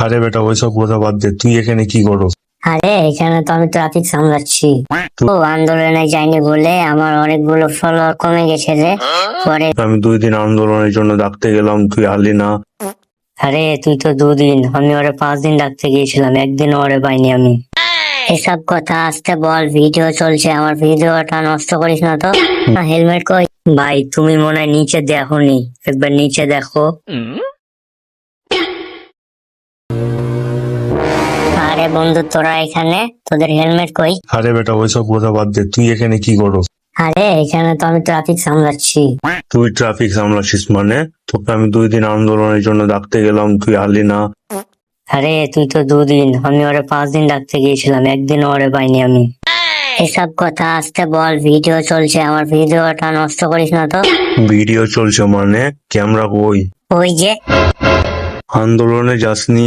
আরে বেটা ওইসব কথা বাদ দে, তুই এখানে কি করো? আরে এখানে তো আমি ট্রাফিক সামলাচ্ছি। তো আন্দোলনে যাইনি বলে আমার অনেকগুলো ফলোয়ার কমে গেছে রে। পরে আমি 2 দিন আন্দোলনের জন্য ডাকতে গেলাম, তুই আলি না। আরে তুই তো 2 দিন, আমি ওরে 5 দিন ডাকতে গিয়েছিলাম, একদিনও ওরে পাইনি আমি। এসব কথা আসতে বল, ভিডিও চলছে, আমার ভিডিওটা নষ্ট করিস না তো। হেলমেট কই? ভাই তুমি মনে হয় নিচে দেখোনি, একবার নিচে দেখো। আরে বন্ধু তোরা এখানে, তোদের হেলমেট কই? আরে বেটা ওইসব কথা বাদ দে, তুই এখানে কি করো? আরে এখানে তো আমি ট্রাফিক সামলাচ্ছি। তুই ট্রাফিক সামলাচ্ছিস মানে? তোকে আমি 2 দিন আন্দোলনের জন্য ডাকতে গেলাম, তুই আলি না। আরে তুই তো 2 দিন, আমি ওরে 5 দিন ডাকতে গিয়েছিলাম, একদিনও ওরে পাইনি আমি। এসব কথা আসতে বল, ভিডিও চলছে, আমার ভিডিওটা নষ্ট করিস না তো। ভিডিও চলছে মানে? ক্যামেরা কই? ওই যে আন্দোলনে যাসনি?